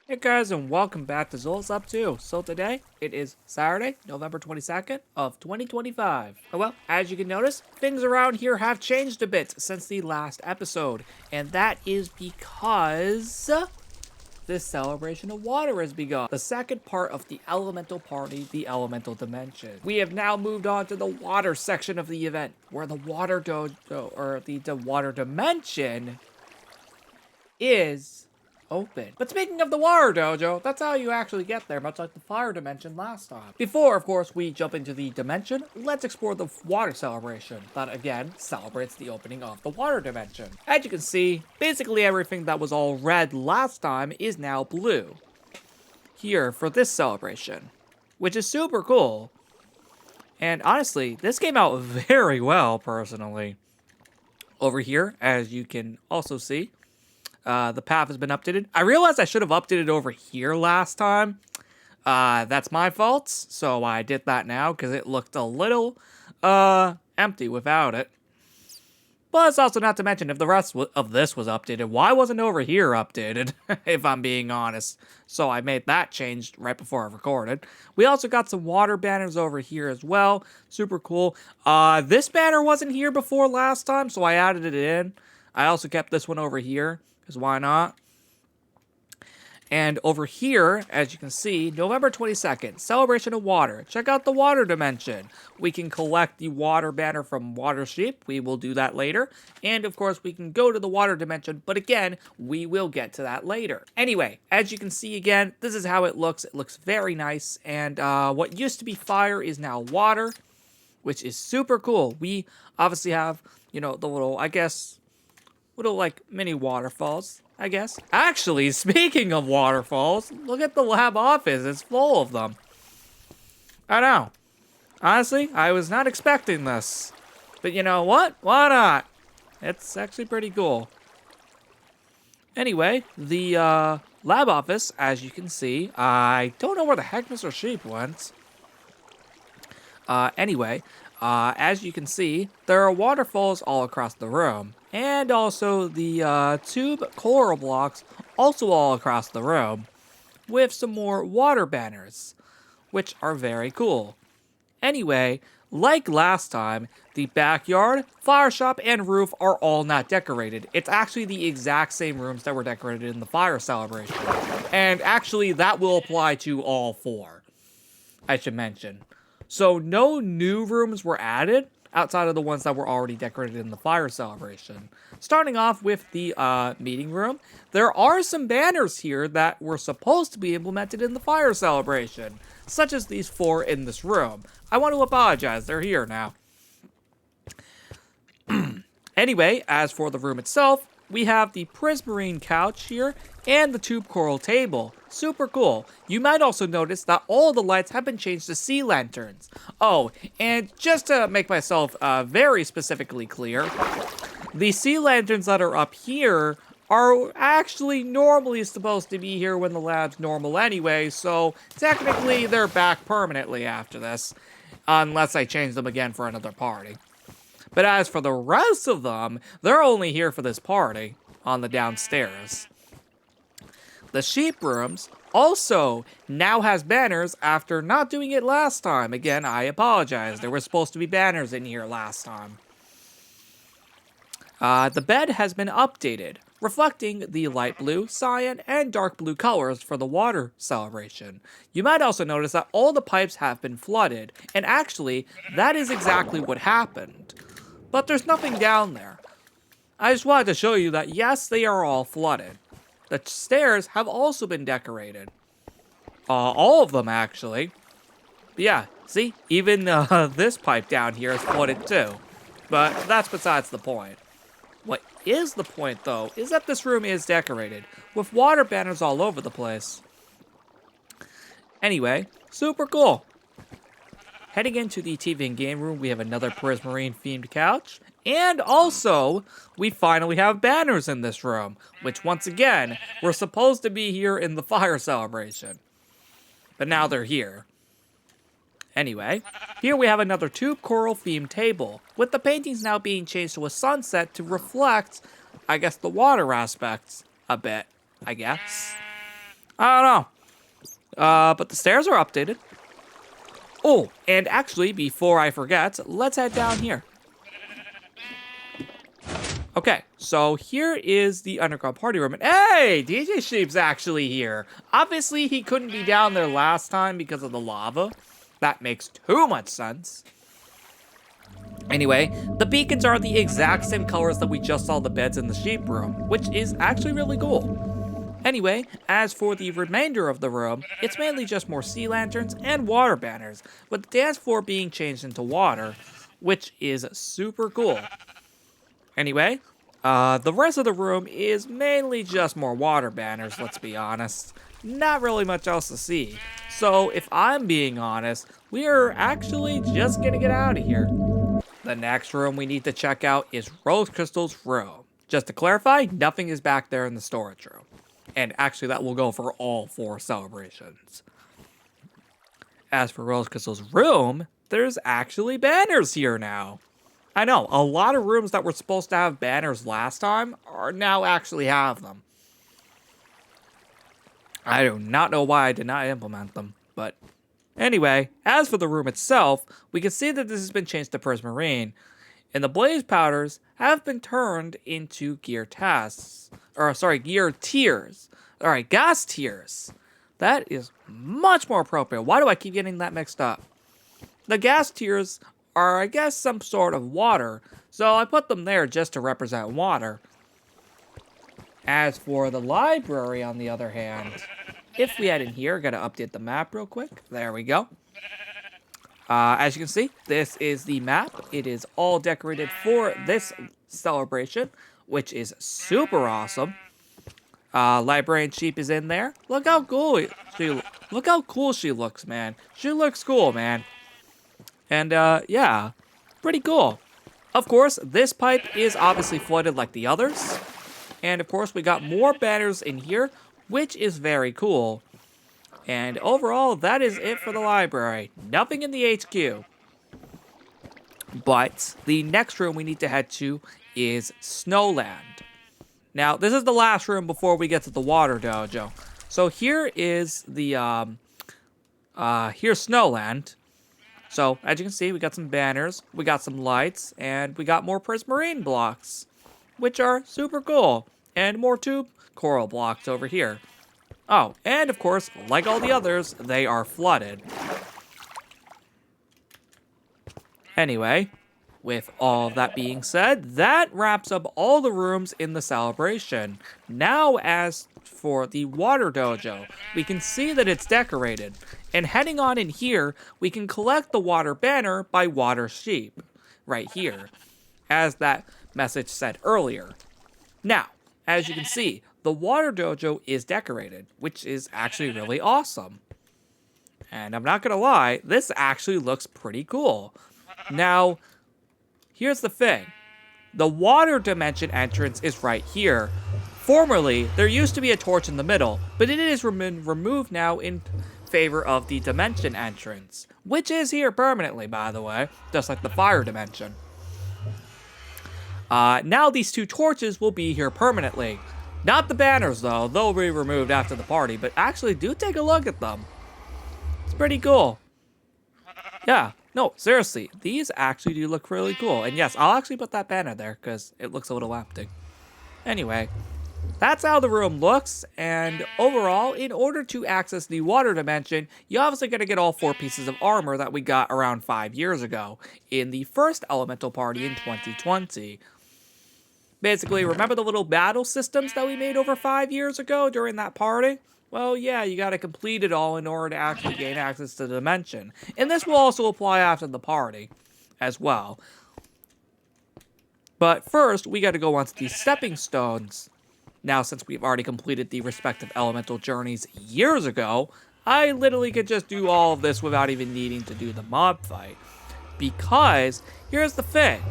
Hey guys, and welcome back to Zol's Up 2. So today, it is Saturday, November 22nd of 2025. Oh well, as you can notice, things around here have changed a bit since the last episode. And that is because this celebration of water has begun. The second part of the elemental party, the elemental dimension. We have now moved on to the water section of the event, where the water dojo, or the water dimension is open. But speaking of the water dojo, that's how you actually get there, much like the fire dimension last time. Before, of course, we jump into the dimension, let's explore the water celebration. That, again, celebrates the opening of the water dimension. As you can see, basically everything that was all red last time is now blue here for this celebration, which is super cool. And honestly, this came out very well, personally. Over here, as you can also see, the path has been updated. I realized I should have updated over here last time. That's my fault. So I did that now because it looked a little empty without it. But it's also not to mention if the rest of this was updated, why wasn't over here updated, if I'm being honest? So I made that change right before I recorded. We also got some water banners over here as well. Super cool. This banner wasn't here before last time, so I added it in. I also kept this one over here. Because why not? And over here, as you can see, November 22nd, Celebration of Water. Check out the water dimension. We can collect the water banner from Water Sheep. We will do that later. And of course, we can go to the water dimension. But again, we will get to that later. Anyway, as you can see again, this is how it looks. It looks very nice. And what used to be fire is now water, which is super cool. We obviously have, you know, the little, I guess, little, like, mini waterfalls, I guess. Actually, speaking of waterfalls, look at the lab office. It's full of them. I know. Honestly, I was not expecting this. But you know what? Why not? It's actually pretty cool. Anyway, the lab office, as you can see, I don't know where the heck Mr. Sheep went. Anyway, as you can see, there are waterfalls all across the room. And also the tube coral blocks also all across the room. With some more water banners, which are very cool. Anyway, like last time, the backyard, fire shop, and roof are all not decorated. It's actually the exact same rooms that were decorated in the fire celebration. And actually, that will apply to all four, I should mention. So no new rooms were added outside of the ones that were already decorated in the fire celebration. Starting off with the meeting room, there are some banners here that were supposed to be implemented in the fire celebration, such as these four in this room. I want to apologize, they're here now. Anyway, as for the room itself, we have the prismarine couch here and the tube coral table. Super cool. You might also notice that all the lights have been changed to sea lanterns. Oh, and just to make myself very specifically clear, the sea lanterns that are up here are actually normally supposed to be here when the lab's normal anyway, so technically they're back permanently after this, unless I change them again for another party. But as for the rest of them, they're only here for this party on the downstairs. The sheep rooms also now has banners after not doing it last time. Again, I apologize. There were supposed to be banners in here last time. The bed has been updated, reflecting the light blue, cyan, and dark blue colors for the water celebration. You might also notice that all the pipes have been flooded, and actually, that is exactly what happened. But there's nothing down there. I just wanted to show you that yes, they are all flooded. The stairs have also been decorated. All of them, actually. But yeah, see? Even this pipe down here is flooded too. But that's besides the point. What is the point, though, is that this room is decorated, with water banners all over the place. Anyway, super cool. Heading into the TV and game room, we have another prismarine themed couch. And also, we finally have banners in this room, which once again, were supposed to be here in the fire celebration. But now they're here. Anyway, here we have another tube coral themed table, with the paintings now being changed to a sunset to reflect, I guess, the water aspects a bit, I guess. I don't know. But the stairs are updated. Oh, and actually, before I forget, let's head down here. Okay, so here is the underground party room. And hey, DJ Sheep's actually here. Obviously, he couldn't be down there last time because of the lava. That makes too much sense. Anyway, the beacons are the exact same colors that we just saw the beds in the sheep room, which is actually really cool. Anyway, as for the remainder of the room, it's mainly just more sea lanterns and water banners, with the dance floor being changed into water, which is super cool. Anyway, the rest of the room is mainly just more water banners, let's be honest. Not really much else to see. So, if I'm being honest, we are actually just gonna get out of here. The next room we need to check out is Rose Crystal's room. Just to clarify, nothing is back there in the storage room. And actually, that will go for all 4 celebrations. As for Rose Crystal's room, there's actually banners here now. I know, a lot of rooms that were supposed to have banners last time are now actually have them. I do not know why I did not implement them, but anyway, as for the room itself, we can see that this has been changed to Prismarine, and the blaze powders have been turned into gear tests. Gear tiers. Alright, gas tiers. That is much more appropriate. Why do I keep getting that mixed up? The gas tiers are, I guess, some sort of water, so I put them there just to represent water. As for the library, on the other hand, if we head in here, gotta update the map real quick. There we go. As you can see, this is the map. It is all decorated for this celebration, which is super awesome. Librarian Sheep is in there. Look how cool she looks, man. She looks cool, man. And yeah, pretty cool. Of course, this pipe is obviously flooded like the others. And of course, we got more banners in here, which is very cool. And overall, that is it for the library. Nothing in the HQ. But the next room we need to head to is Snowland. Now, this is the last room before we get to the water dojo. So here is the, here's Snowland. So, as you can see, we got some banners, we got some lights, and we got more Prismarine blocks, which are super cool. And more tube coral blocks over here. Oh, and of course, like all the others, they are flooded. Anyway, with all of that being said, that wraps up all the rooms in the celebration. Now, as for the water dojo, we can see that it's decorated. And heading on in here, we can collect the water banner by Water Sheep, right here, as that message said earlier. Now, as you can see, the water dojo is decorated, which is actually really awesome. And I'm not gonna lie, this actually looks pretty cool. Now, here's the thing. The water dimension entrance is right here. Formerly, there used to be a torch in the middle, but it is removed now in favor of the dimension entrance, which is here permanently, by the way, just like the fire dimension. Now these 2 torches will be here permanently. Not the banners, though. They'll be removed after the party, but actually do take a look at them. It's pretty cool. Yeah, no, seriously, these actually do look really cool. And yes, I'll actually put that banner there, because it looks a little empty. Anyway, that's how the room looks, and overall, in order to access the water dimension, you obviously gotta get all 4 pieces of armor that we got around 5 years ago, in the first elemental party in 2020. Basically, remember the little battle systems that we made over 5 years ago during that party? Well, yeah, you gotta complete it all in order to actually gain access to the dimension. And this will also apply after the party, as well. But first, we gotta go onto these stepping stones. Now, since we've already completed the respective elemental journeys years ago, I literally could just do all of this without even needing to do the mob fight. Because, here's the thing.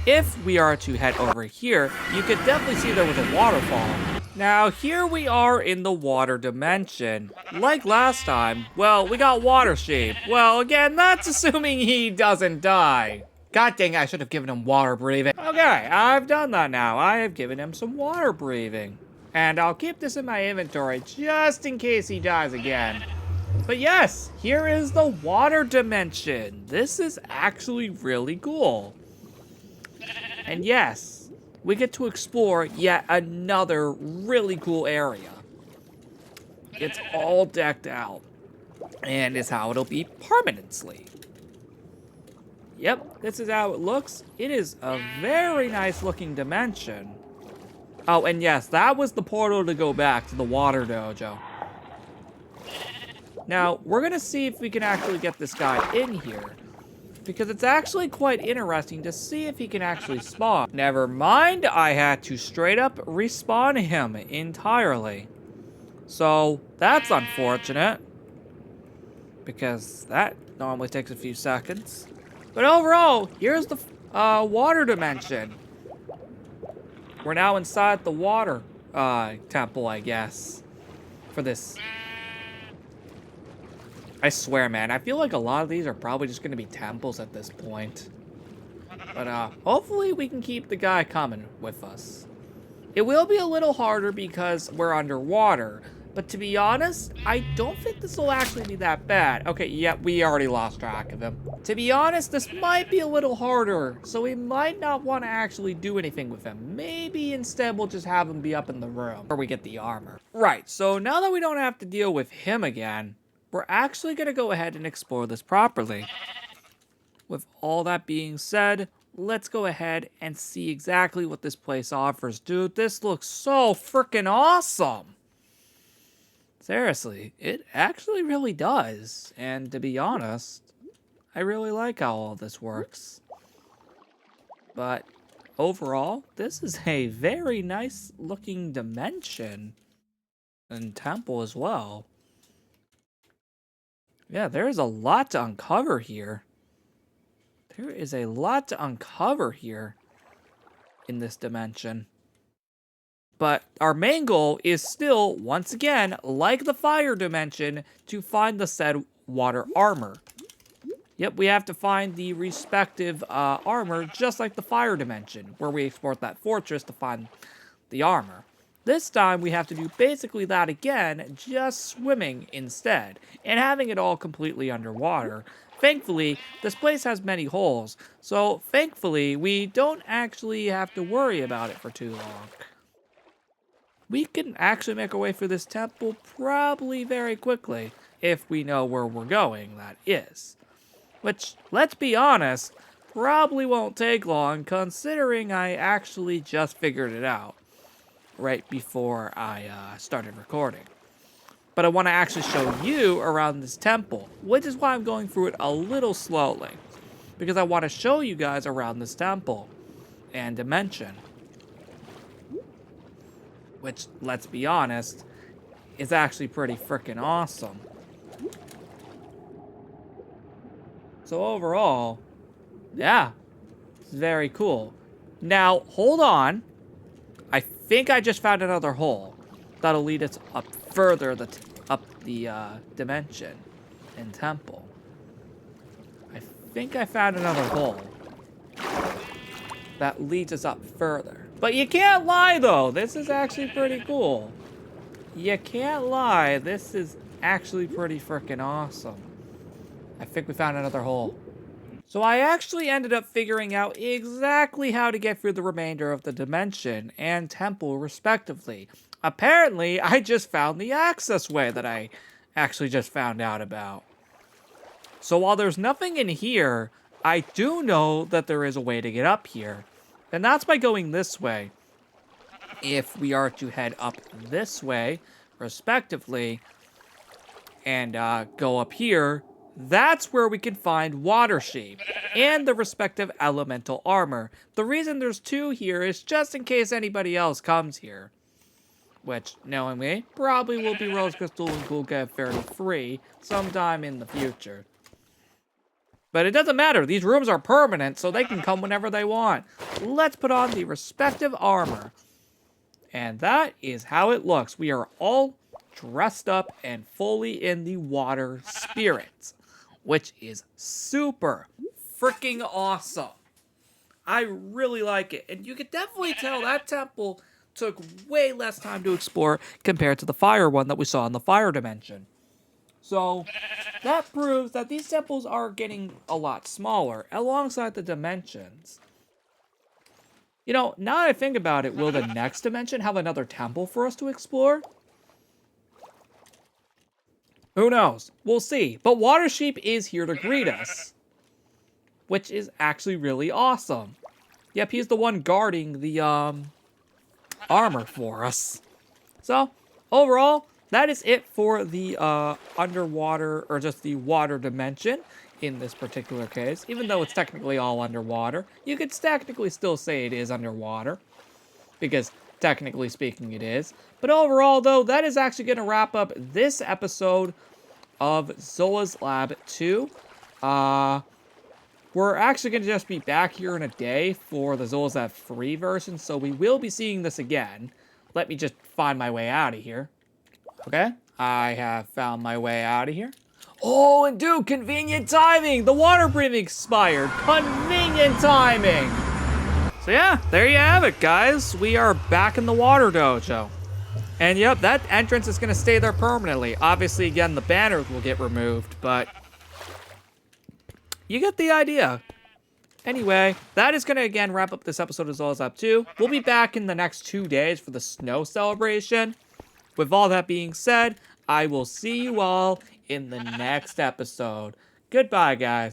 If we are to head over here, you could definitely see there was a waterfall. Now, here we are in the water dimension. Like last time, well, we got Water Sheep. Well, again, that's assuming he doesn't die. God dang, I should have given him water breathing. Okay, I've done that now. I have given him some water breathing. And I'll keep this in my inventory just in case he dies again. But yes, here is the water dimension. This is actually really cool. And yes, we get to explore yet another really cool area. It's all decked out. And is how it'll be permanently. Yep, this is how it looks. It is a very nice looking dimension. Oh, and yes, that was the portal to go back to the water dojo. Now, we're gonna see if we can actually get this guy in here, because it's actually quite interesting to see if he can actually spawn. Never mind, I had to straight up respawn him entirely. So, that's unfortunate, because that normally takes a few seconds. But overall, here's the water dimension. We're now inside the water temple, I guess, for this. I swear, man, I feel like a lot of these are probably just going to be temples at this point. But hopefully we can keep the guy coming with us. It will be a little harder because we're underwater. But to be honest, I don't think this will actually be that bad. Okay, yeah, we already lost track of him. To be honest, this might be a little harder, so we might not want to actually do anything with him. Maybe instead we'll just have him be up in the room where we get the armor. Right, so now that we don't have to deal with him again, we're actually going to go ahead and explore this properly. With all that being said, let's go ahead and see exactly what this place offers. Dude, this looks so freaking awesome. Seriously, it actually really does. And to be honest, I really like how all this works. But overall, this is a very nice looking dimension and temple as well. Yeah, there is a lot to uncover here. There is a lot to uncover here in this dimension. But our main goal is still, once again, like the fire dimension, to find the said water armor. Yep, we have to find the respective armor, just like the fire dimension, where we export that fortress to find the armor. This time, we have to do basically that again, just swimming instead, and having it all completely underwater. Thankfully, this place has many holes, so thankfully, we don't actually have to worry about it for too long. We can actually make our way through this temple probably very quickly, if we know where we're going, that is. Which, let's be honest, probably won't take long, considering I actually just figured it out right before I started recording. But I want to actually show you around this temple, which is why I'm going through it a little slowly. Because I want to show you guys around this temple and dimension. Which, let's be honest, is actually pretty freaking awesome. So overall, yeah, it's very cool. Now, hold on. I think I just found another hole that'll lead us up further up the dimension and temple. I think I found another hole that leads us up further. But you can't lie, though. This is actually pretty cool. You can't lie. This is actually pretty freaking awesome. I think we found another hole. So I actually ended up figuring out exactly how to get through the remainder of the dimension and temple, respectively. Apparently, I just found the access way that I actually just found out about. So while there's nothing in here, I do know that there is a way to get up here. And that's by going this way. If we are to head up this way, respectively, and go up here, that's where we can find water shape and the respective elemental armor. The reason there's two here is just in case anybody else comes here. Which, knowing me, probably will be Rose Crystal and Cool Cat Fairy 3 sometime in the future. But it doesn't matter, these rooms are permanent, so they can come whenever they want. Let's put on the respective armor. And that is how it looks. We are all dressed up and fully in the water spirits, which is super freaking awesome. I really like it. And you can definitely tell that temple took way less time to explore compared to the fire one that we saw in the fire dimension. So that proves that these temples are getting a lot smaller alongside the dimensions. You know, now that I think about it, will the next dimension have another temple for us to explore? Who knows? We'll see. But Water Sheep is here to greet us, which is actually really awesome. Yep, he's the one guarding the armor for us. So, overall, that is it for the underwater, or just the water dimension in this particular case. Even though it's technically all underwater, you could technically still say it is underwater, because technically speaking it is. But overall, though, that is actually going to wrap up this episode of Zola's Lab 2. We're actually going to just be back here in a day for the Zola's Lab 3 version, so we will be seeing this again. Let me just find my way out of here. Okay, I have found my way out of here. Oh, and dude, convenient timing! The water breathing expired! Convenient timing! So yeah, there you have it, guys. We are back in the water dojo. And yep, that entrance is going to stay there permanently. Obviously, again, the banners will get removed, but you get the idea. Anyway, that is going to, again, wrap up this episode of Zola's Lab 2. We'll be back in the next 2 days for the snow celebration. With all that being said, I will see you all in the next episode. Goodbye, guys.